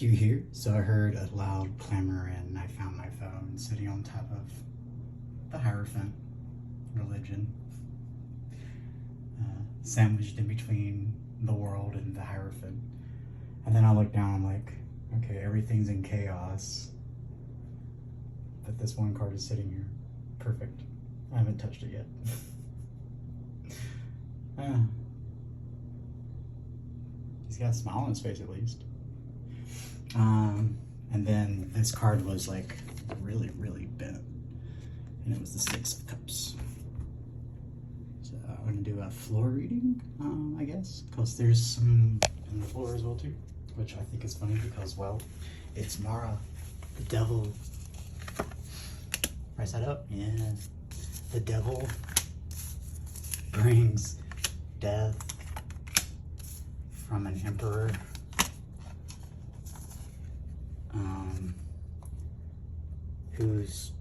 Q here. So I heard a loud clamor and I found my phone sitting on top of the Hierophant religion, sandwiched in between the world and the Hierophant. And then I look down, I'm like, okay, everything's in chaos, but this one card is sitting here. Perfect. I haven't touched it yet. He's got a smile on his face at least. And then this card was like really, really bent, and it was the Six of Cups. So I'm gonna do a floor reading, I guess, because there's some in the floor as well too, which I think is funny because, well, it's Mara, the devil. Rise that up, yeah. The devil brings death from an emperor. Whose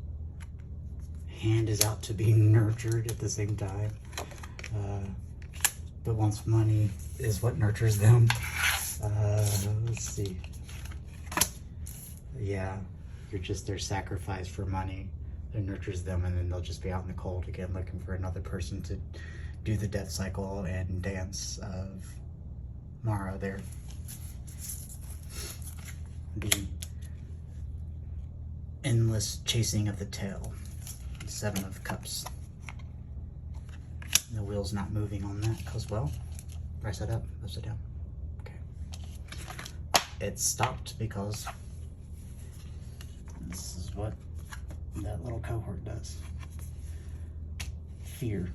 hand is out to be nurtured at the same time, but wants money is what nurtures them. Let's see. Yeah, you're just their sacrifice for money that nurtures them, and then they'll just be out in the cold again looking for another person to do the death cycle and dance of Mara there. The endless chasing of the tail. Seven of Cups. The wheel's not moving on that because, well, rise it up, moves it down. Okay. It stopped because this is what that little cohort does. Fear,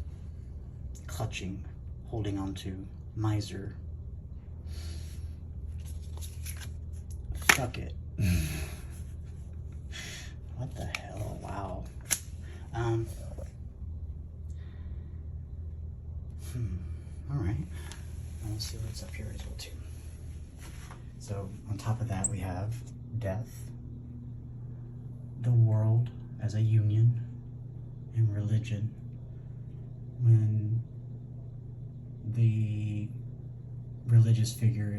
clutching, holding on to, miser. Fuck it. What the hell? Wow. All right. Let's see what's up here as well too. So on top of that, we have death, the world as a union, and religion. When the religious figure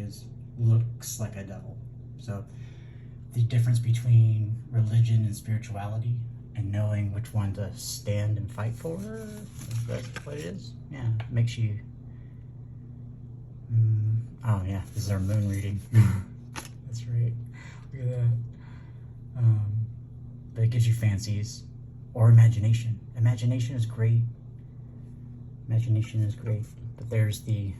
looks like a devil. So the difference between religion and spirituality, and knowing which one to stand and fight for, that's what it is. Yeah, it makes you. Oh yeah, this is our moon reading. That's right. Look at that. But it gives you fancies or imagination. Imagination is great. Imagination is great, but there's the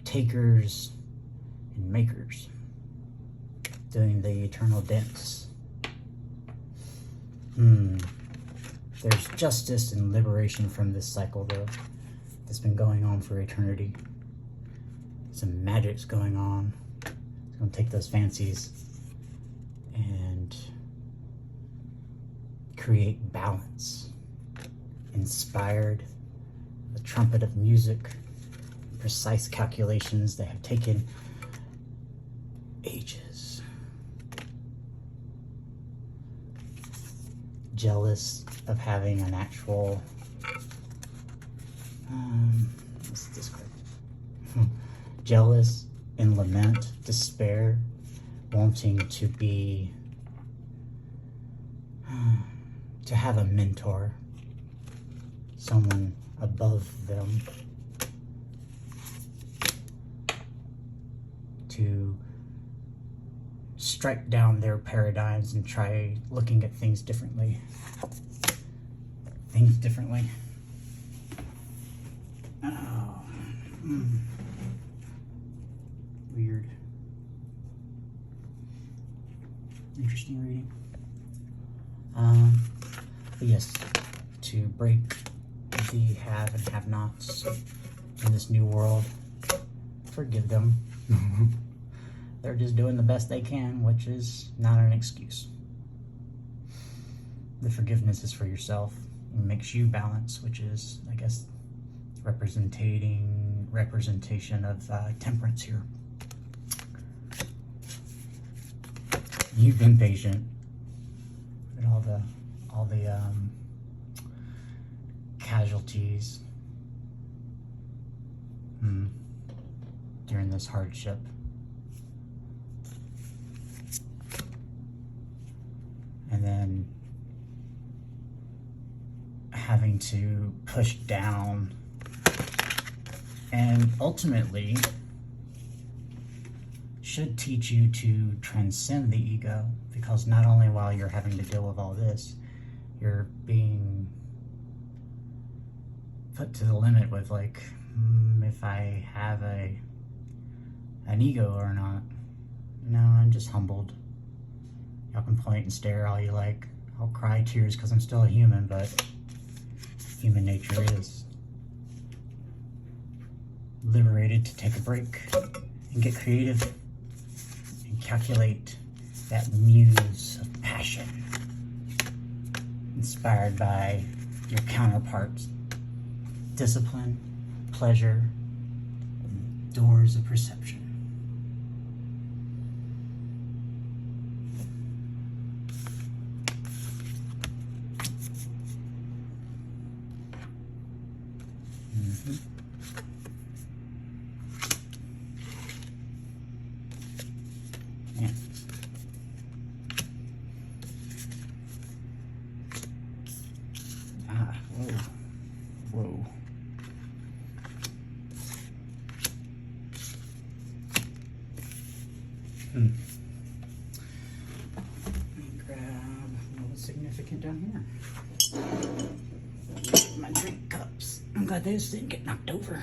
takers and makers doing the eternal dance. There's justice and liberation from this cycle, though, that's been going on for eternity. Some magic's going on. It's going to take those fancies and create balance. Inspired, the trumpet of music, precise calculations that have taken ages. Jealous of having an actual what's this card? Jealous in lament, despair, wanting to be to have a mentor, someone above them, to strike down their paradigms and try looking at things differently. Oh. Weird. Interesting reading. But yes, to break the have and have-nots in this new world, forgive them. They're just doing the best they can, which is not an excuse. The forgiveness is for yourself. It makes you balance, which is, I guess, representation of temperance here. You've been patient with all the casualties during this hardship. than having to push down, and ultimately should teach you to transcend the ego, because not only while you're having to deal with all this, you're being put to the limit with like, if I have an ego or not. No, I'm just humbled. Y'all can point and stare all you like. I'll cry tears because I'm still a human, but human nature is liberated to take a break and get creative and calculate that muse of passion inspired by your counterparts. Discipline, pleasure, and doors of perception. Yeah. Whoa. Whoa. Let me grab a little significant down here. My drink cups. I'm glad this didn't get knocked over.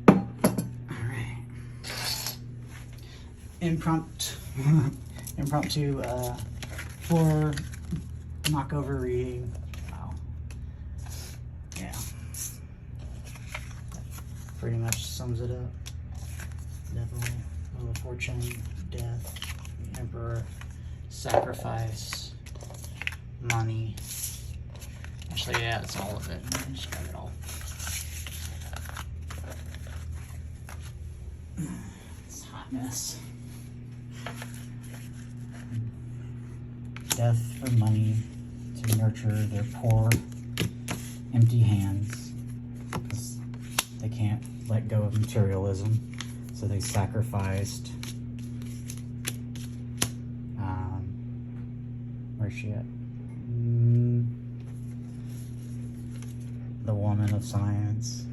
Alright. Impromptu for knockover reading. Wow. Yeah. That pretty much sums it up. Devil, Wheel of Fortune, Death, the Emperor, Sacrifice, Money. Actually, yeah, that's all of it. I just got it all. It's a hot mess. Death for money, to nurture their poor, empty hands, because they can't let go of materialism, so they sacrificed. Where's she at? The woman of science.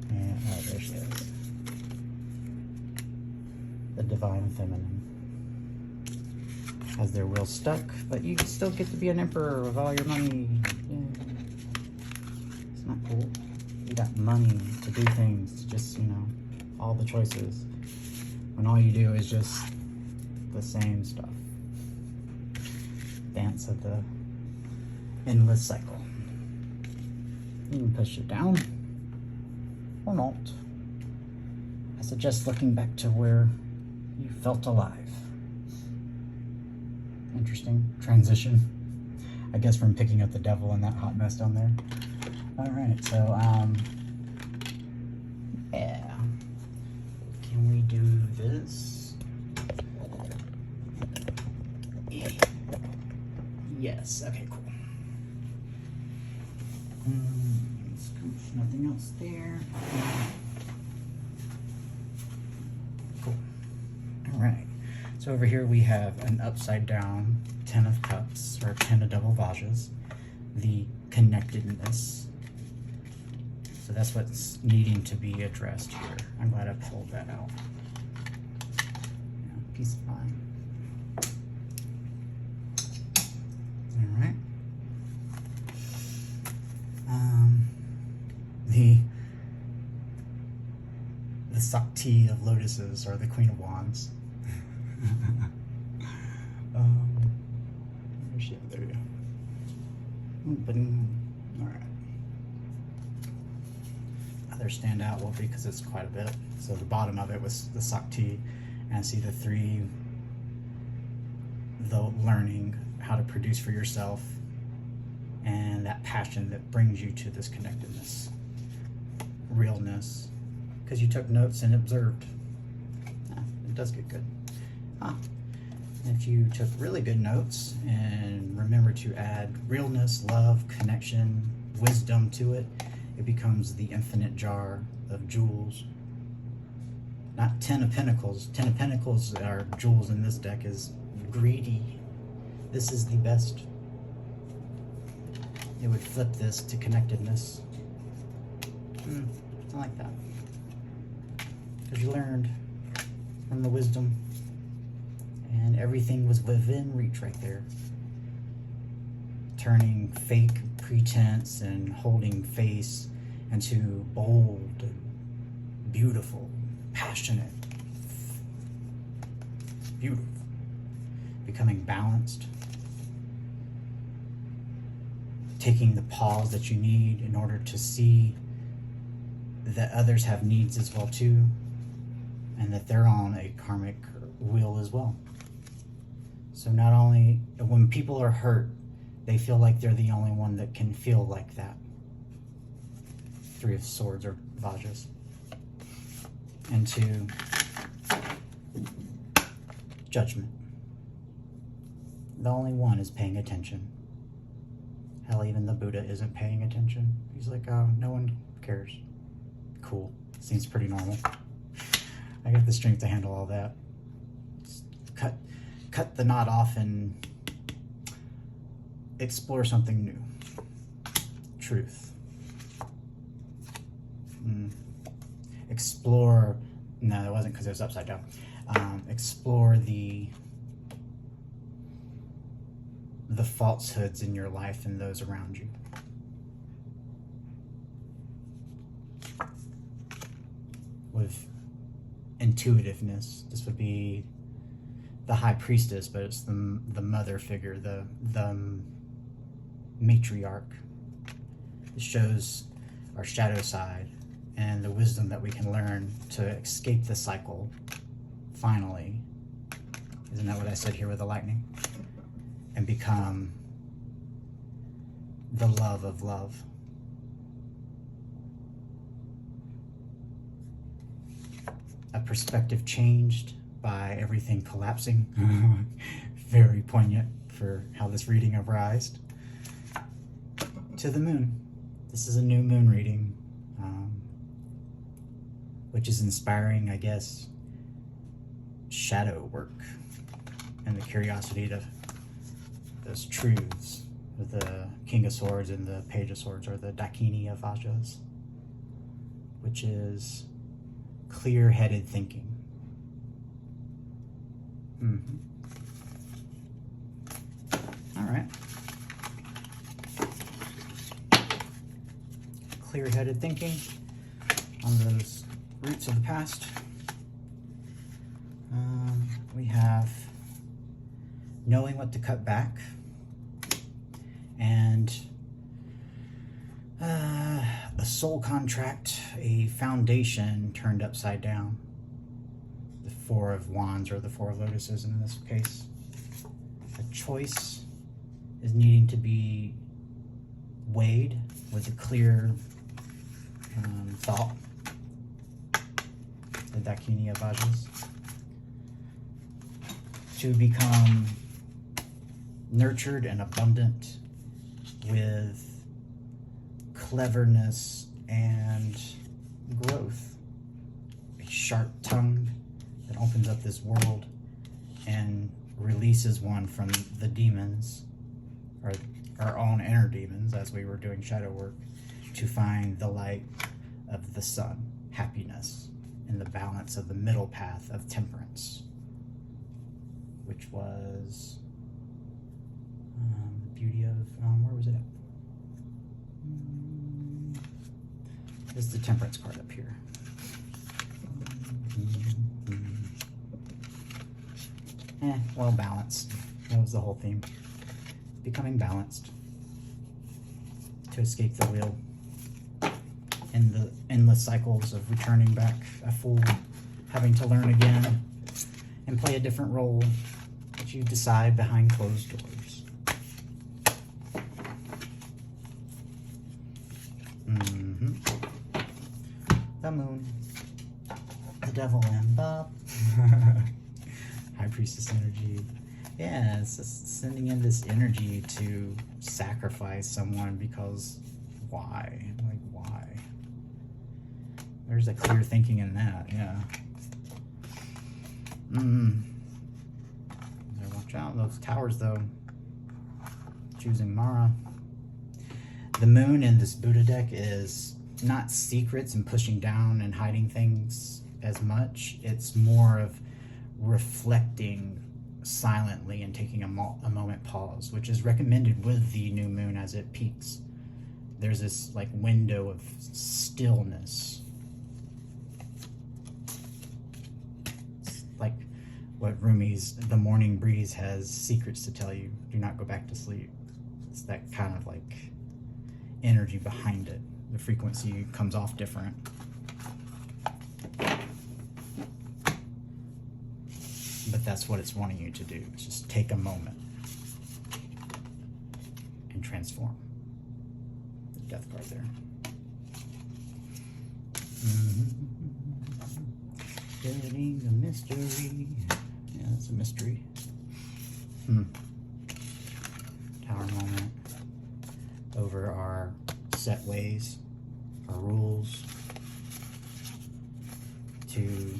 And oh, there she is. The divine feminine. Has their will stuck, but you still get to be an emperor with all your money. Yeah. It's not cool. You got money to do things, just, all the choices. When all you do is just the same stuff. Dance of the endless cycle. You can push it down, or not. I suggest looking back to where you felt alive. Interesting transition, I guess, from picking up the devil and that hot mess down there. Alright, so, yeah. Can we do this? Yeah. Yes, okay, cool. Nothing else there. Cool. Alright. So over here we have an upside down 10 of cups, or 10 of double vajas. The connectedness. So that's what's needing to be addressed here. I'm glad I pulled that out. Yeah, peace of mind. Alright. The Sakti of lotuses, or the Queen of Wands. Where's she at? There we go. Alright. Other standout will be, because it's quite a bit. So the bottom of it was the Sakti, and see the three, the learning how to produce for yourself, and that passion that brings you to this connectedness, realness, because you took notes and observed. It does get good. If you took really good notes and remember to add realness, love, connection, wisdom to it, it becomes the infinite jar of jewels. Not 10 of Pentacles. 10 of Pentacles are jewels in this deck is greedy, This is the best. It would flip this to connectedness. I like that. Because you learned from the wisdom, and everything was within reach right there. Turning fake pretense and holding face into bold, beautiful, passionate, beautiful. Becoming balanced. Taking the pause that you need in order to see that others have needs as well too, and that they're on a karmic wheel as well. So not only when people are hurt, they feel like they're the only one that can feel like that. Three of Swords or Vajras. And two, judgment. The only one is paying attention. Hell, even the Buddha isn't paying attention. He's like, oh, no one cares. Cool. Seems pretty normal. I got the strength to handle all that. Just cut the knot off and explore something new. Truth. Explore, no, it wasn't because it was upside down. Explore the falsehoods in your life and those around you. With intuitiveness, this would be the high priestess, but it's the mother figure, the matriarch. It shows our shadow side and the wisdom that we can learn to escape the cycle, finally. Isn't that what I said here with the lightning? And become the love of love. A perspective changed by everything collapsing. Very poignant for how this reading arised. To the moon. This is a new moon reading, which is inspiring, I guess, shadow work and the curiosity to those truths with the King of Swords and the Page of Swords, or the Dakini of Vajras, which is clear-headed thinking. All right. Clear-headed thinking on those roots of the past. We have knowing what to cut back, and a soul contract, a foundation turned upside down. The Four of Wands, or the Four of Lotuses in this case. A choice is needing to be weighed with a clear thought. The Dakini of Vajras. To become nurtured and abundant with cleverness and growth. A sharp tongue that opens up this world and releases one from the demons, or our own inner demons, as we were doing shadow work, to find the light of the sun, happiness, and the balance of the middle path of temperance, which was the beauty of, where was it at? This is the temperance card up here. Well, balanced. That was the whole theme. Becoming balanced. To escape the wheel. And the endless cycles of returning back a fool, having to learn again, and play a different role that you decide behind closed doors. The moon, the devil, and Bob. High priestess energy. Yeah, it's just sending in this energy to sacrifice someone, because why? Like, why? There's a clear thinking in that, yeah. Watch out, those towers, though. choosing Mara. The moon in this Buddha deck is not secrets and pushing down and hiding things as much. It's more of reflecting silently and taking a moment pause, which is recommended with the new moon as it peaks. There's this like window of stillness. It's like what Rumi's The Morning Breeze has secrets to tell you. Do not go back to sleep. It's that kind of like energy behind it. The frequency comes off different. But that's what it's wanting you to do. It's just take a moment and transform. The death card there. Getting the mystery. Yeah, that's a mystery. Tower moment over our set ways, our rules, to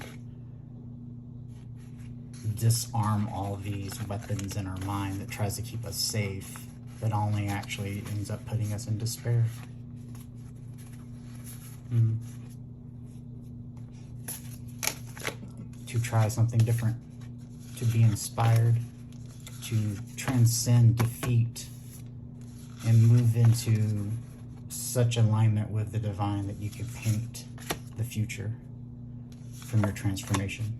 disarm all these weapons in our mind that tries to keep us safe, that only actually ends up putting us in despair. To try something different, to be inspired, to transcend defeat and move into such alignment with the divine that you can paint the future from your transformation.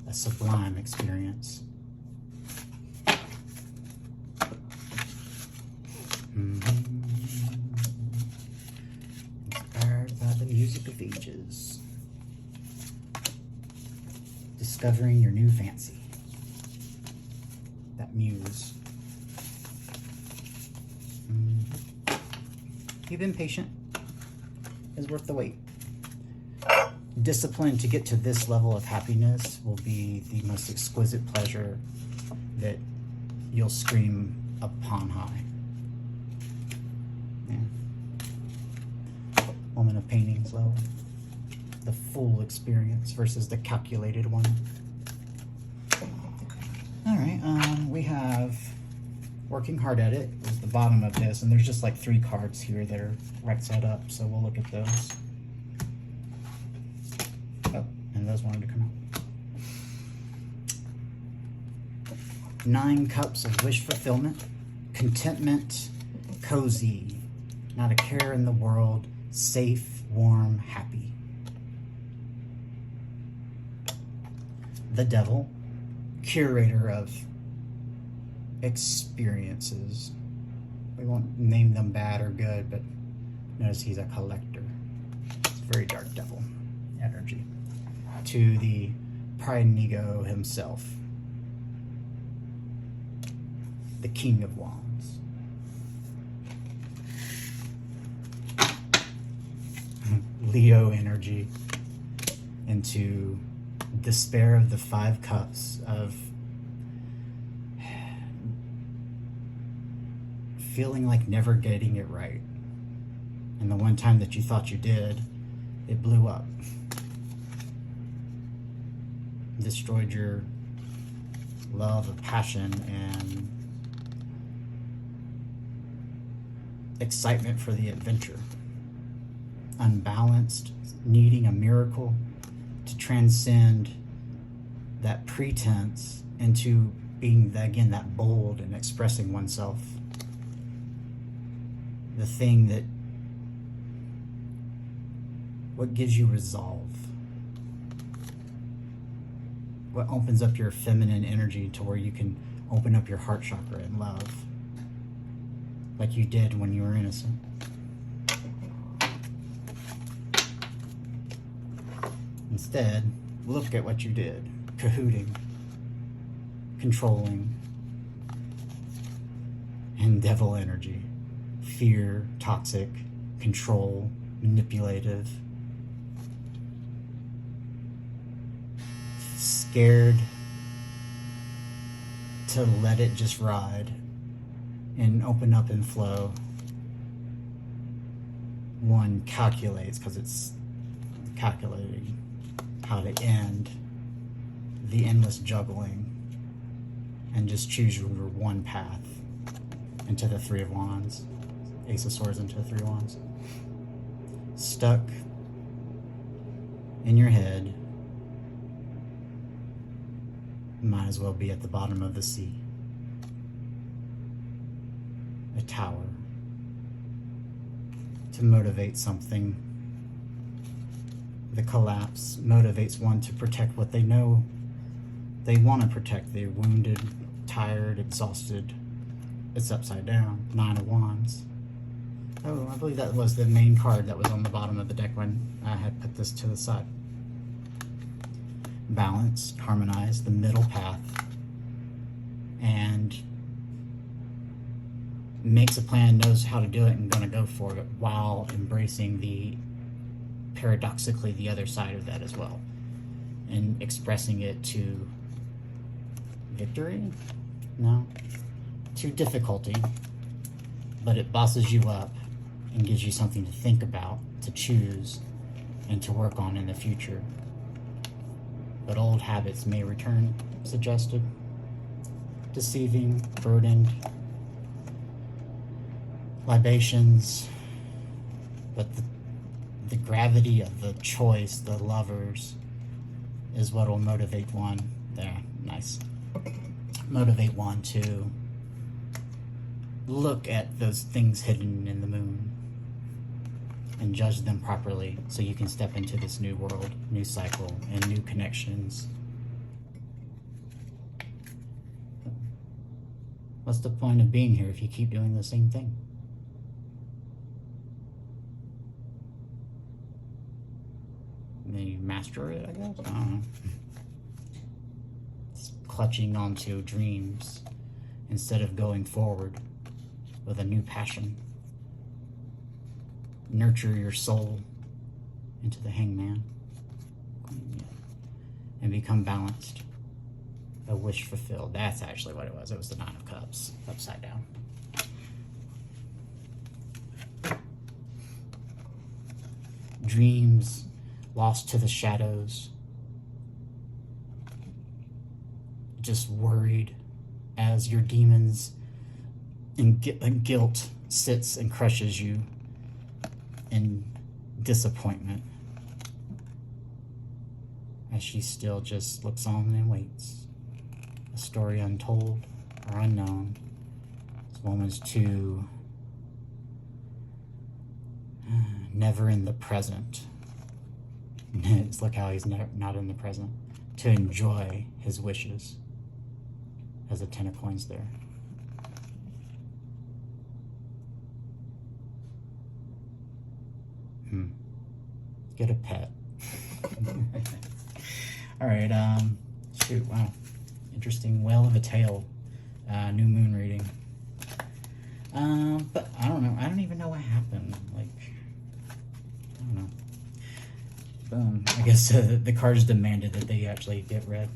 A sublime experience. Inspired by the music of ages. Discovering your new fancy. That muse. You've been patient. It's worth the wait. Discipline to get to this level of happiness will be the most exquisite pleasure that you'll scream upon high. Yeah. Moment of paintings level. The full experience versus the calculated one. Alright, we have Working Hard at It is the bottom of this, and there's just like 3 cards here that are right side up, so we'll look at those. Oh, and those wanted to come out. 9 cups of wish fulfillment, contentment, cozy, not a care in the world, safe, warm, happy. The Devil, curator of experiences. We won't name them bad or good, but notice he's a collector. It's very dark devil energy. To the pride and ego himself, the King of Wands. Leo energy into despair of the 5 cups of feeling like never getting it right. And the one time that you thought you did, it blew up. Destroyed your love of passion and excitement for the adventure. Unbalanced, needing a miracle to transcend that pretense into being, again, that bold and expressing oneself. The thing that, what gives you resolve? What opens up your feminine energy to where you can open up your heart chakra and love, like you did when you were innocent. Instead, look at what you did. Cahooting, controlling, and devil energy. Fear, toxic, control, manipulative. Scared to let it just ride and open up and flow. One calculates, because it's calculating how to end the endless juggling and just choose your one path into the Three of Wands. Ace of Swords into the Three of Wands. Stuck in your head. Might as well be at the bottom of the sea. A tower. To motivate something. The collapse motivates one to protect what they know they want to protect. They're wounded, tired, exhausted. It's upside down. 9 of Wands. Oh, I believe that was the main card that was on the bottom of the deck when I had put this to the side. Balanced, harmonized, the middle path, and makes a plan, knows how to do it, and gonna go for it while embracing the, paradoxically, the other side of that as well, and expressing it to victory? No. To difficulty, but it bosses you up and gives you something to think about, to choose, and to work on in the future. But old habits may return, suggested. Deceiving, burdened, libations, but the gravity of the choice, the lovers, is what will motivate one. There, nice. Motivate one to look at those things hidden in the moon and judge them properly so you can step into this new world, new cycle, and new connections. What's the point of being here if you keep doing the same thing? And then you master it, I guess? I don't know. It's clutching onto dreams instead of going forward with a new passion. Nurture your soul into the Hangman and become balanced. A wish fulfilled. That's actually what it was. It was the 9 of Cups upside down. Dreams lost to the shadows. Just worried as your demons and guilt sits and crushes you in disappointment, as she still just looks on and waits. A story untold or unknown. This woman's too never in the present. Look how he's not in the present. To enjoy his wishes. Has a 10 of coins there. Get a pet. All right, shoot, wow. Interesting whale of a tale, new moon reading. But I don't know, I don't even know what happened, like, I don't know. Boom, I guess the cards demanded that they actually get read.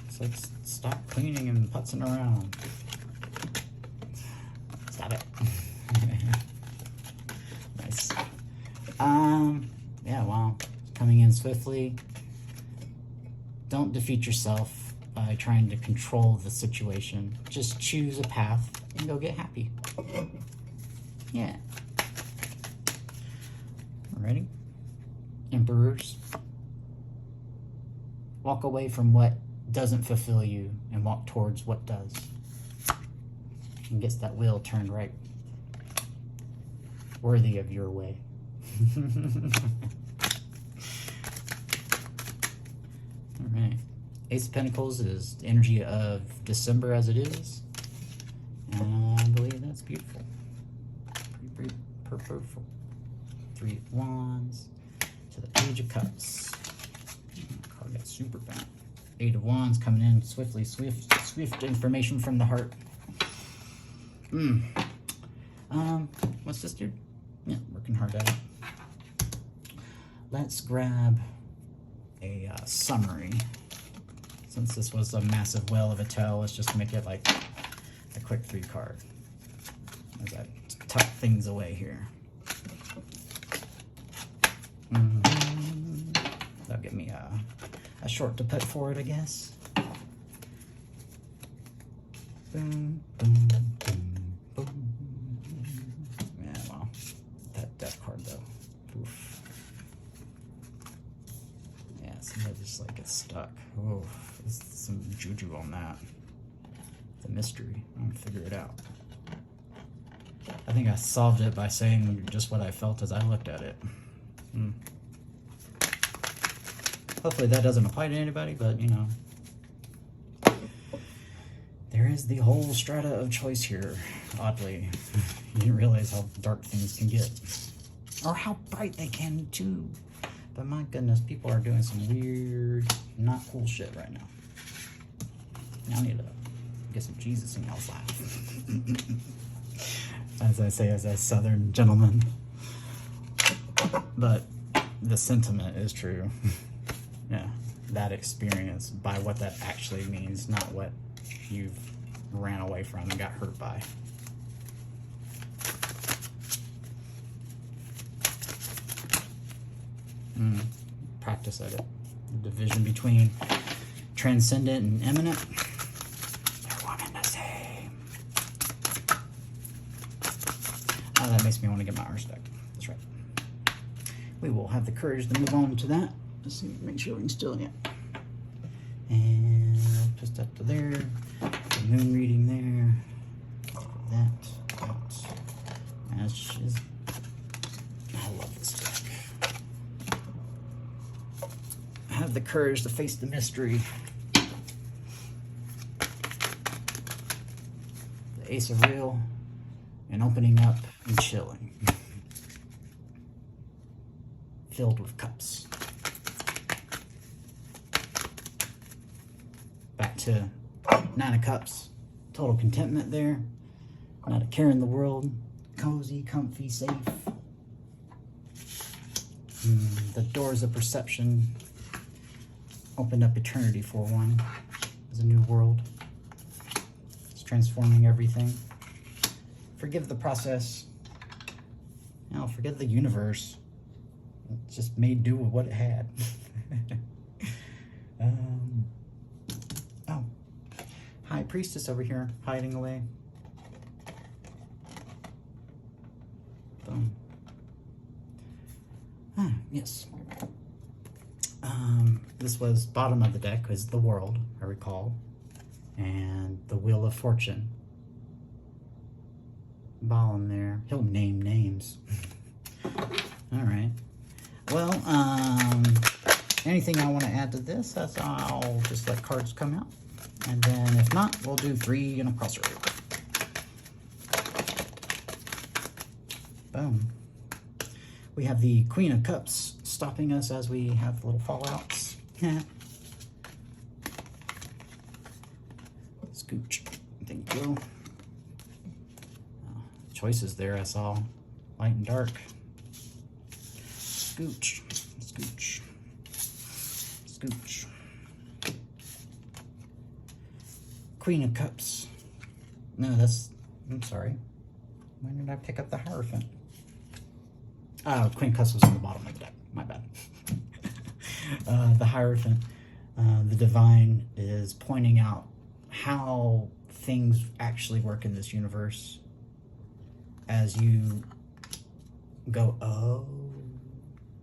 So let's stop cleaning and putzing around. Stop it. Nice. Yeah, wow. Coming in swiftly. Don't defeat yourself by trying to control the situation. Just choose a path and go get happy. Yeah. Ready? Emperors. Walk away from what doesn't fulfill you and walk towards what does. And gets that wheel turned right. Worthy of your way. Alright. Ace of Pentacles is the energy of December as it is. And I believe that's beautiful. Pretty purple. 3 of Wands to the Page of Cups. Card got super bad. 8 of Wands coming in swiftly, swift information from the heart. What's this do? Yeah, working hard at it. Let's grab a summary. Since this was a massive whale of a tale, let's just make it like a quick 3 card. As I tuck things away here. That'll give me a short to put forward, I guess. Boom, boom, boom, I just like get stuck. Oh, there's some juju on that. It's a mystery. I'm gonna figure it out. I think I solved it by saying just what I felt as I looked at it. Hopefully that doesn't apply to anybody, but you know. There is the whole strata of choice here, oddly. You didn't realize how dark things can get. Or how bright they can too. But my goodness, people are doing some weird, not cool shit right now. Y'all need to get some Jesus in y'all's life. As I say, as a Southern gentleman. But the sentiment is true. Yeah, that experience by what that actually means, not what you've ran away from and got hurt by. Practice at it. The division between transcendent and immanent. They're one and the same. Oh, that makes me want to get my arse back. That's right. We will have the courage to move on to that. Let's see, make sure we can still get. And I'll put that to there. The moon reading there. That. Matches. I love this deck. I have the courage to face the mystery. The Ace of Real and opening up and chilling. Filled with cups. Back to Nine of Cups. Total contentment there. Not a care in the world. Cozy, comfy, safe. The doors of perception opened up eternity for one. There's a new world. It's transforming everything. Forgive the process. You know, forget the universe. It just made do with what it had. Oh, High Priestess over here, hiding away. Boom. Yes. This was bottom of the deck, was the World, I recall. And the Wheel of Fortune. Bottom there. He'll name names. Alright. Well, anything I want to add to this, that's I'll just let cards come out. And then if not, we'll do 3 in a crosser. Boom. We have the Queen of Cups stopping us as we have little fallouts. Scooch. Thank you. Choices there I saw. Light and dark. Scooch. Scooch. Scooch. Queen of Cups. No, that's... I'm sorry. When did I pick up the Hierophant? Oh, Queen of Cups was on the bottom of the deck. My bad. The Hierophant, the Divine, is pointing out how things actually work in this universe as you go, oh.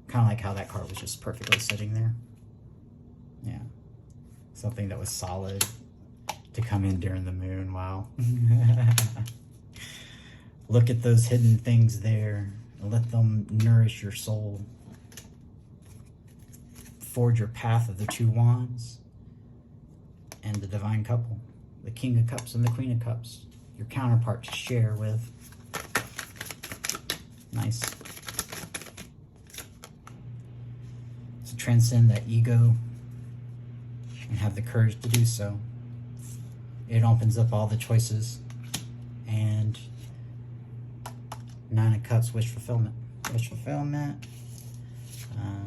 Kind of like how that card was just perfectly sitting there. Yeah. Something that was solid to come in during the moon. Wow. Look at those hidden things there. Let them nourish your soul. Forge your path of the 2 wands and the divine couple, the King of Cups and the Queen of Cups, your counterpart to share with. Nice. To transcend that ego and have the courage to do so. It opens up all the choices. And 9 of Cups, wish fulfillment. Wish fulfillment.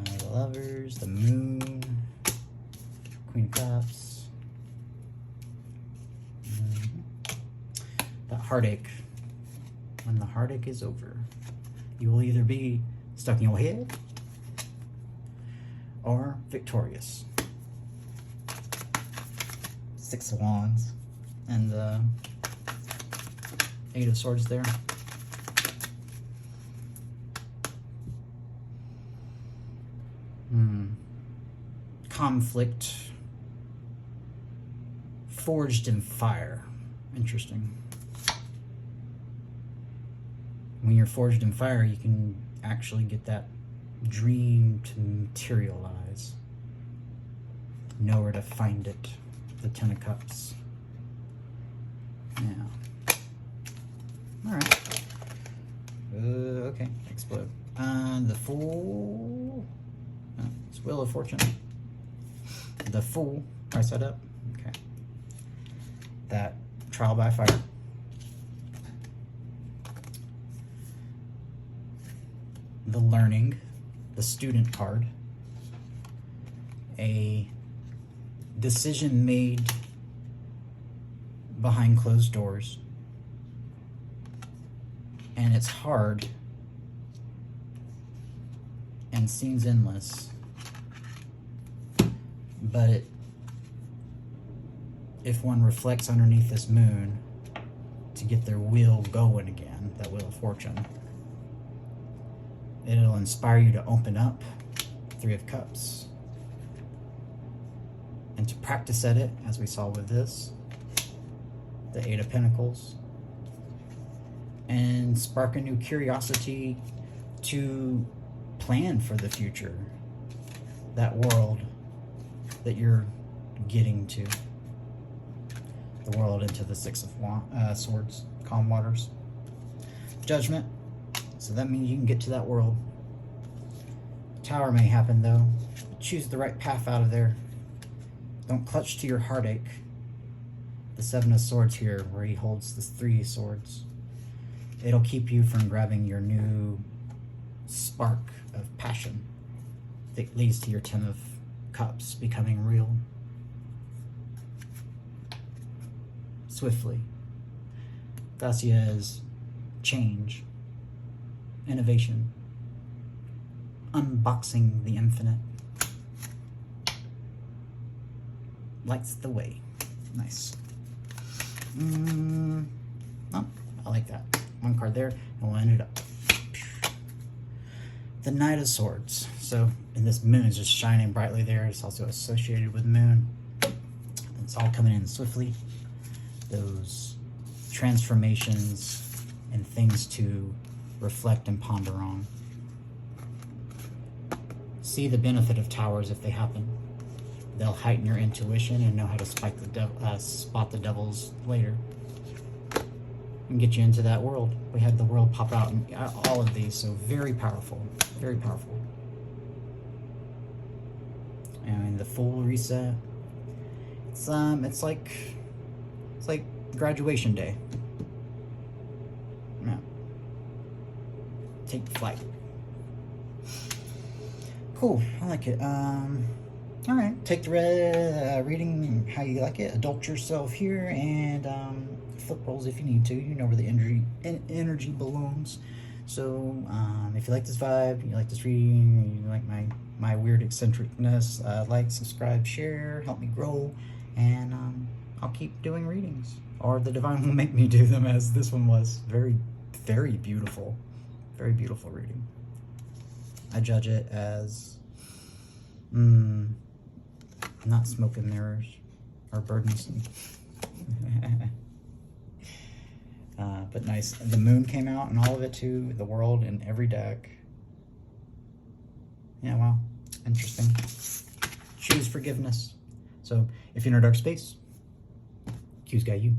The Lovers, the Moon, Queen of Cups. That heartache. When the heartache is over, you will either be stuck in your head or victorious. 6 of Wands and the 8 of Swords there. conflict forged in fire. Interesting. When you're forged in fire, you can actually get that dream to materialize. Know where to find it. The Ten of Cups. Yeah. Alright. Okay, explode. The Fool. It's Wheel of Fortune. The Fool. Right side up. Okay. That Trial by Fire. The Learning. The Student card. A decision made behind closed doors. And it's hard and seems endless, but if one reflects underneath this moon to get their wheel going again, that Wheel of Fortune, it'll inspire you to open up. Three of Cups, and to practice at it, as we saw with this, the Eight of Pentacles, and spark a new curiosity to plan for the future, that world that you're getting to, the world into the Six of Swords, calm waters. Judgment, so that means you can get to that world. Tower may happen though. Choose the right path out of there. Don't clutch to your heartache. The Seven of Swords here, where he holds the Three Swords. It'll keep you from grabbing your new spark of passion that leads to your Ten of Cups becoming real. Swiftly. Dacia is change, innovation, unboxing the infinite. Lights the way. Nice. Oh, I like that. One card there, and we'll end it up. The Knight of Swords. So, and this moon is just shining brightly there. It's also associated with moon. It's all coming in swiftly. Those transformations and things to reflect and ponder on. See the benefit of towers if they happen. They'll heighten your intuition and know how to spot the devils later. And get you into that world. We had the world pop out in all of these, so very powerful, very powerful. And the Full reset. It's like graduation day. Yeah. Take flight. Cool, I like it. All right, take the reading how you like it. Adult yourself here, and flip rolls if you need to. You know where the energy belongs. So if you like this vibe, you like this reading, you like my weird eccentricness, like, subscribe, share, help me grow, and I'll keep doing readings, or the divine will make me do them, as this one was. Very, very beautiful reading. I judge it as not smoke and mirrors or burdensome. But nice. The moon came out and all of it too. The world in every deck. Yeah, wow. Interesting. Choose forgiveness. So if you're in a dark space, Q's got you.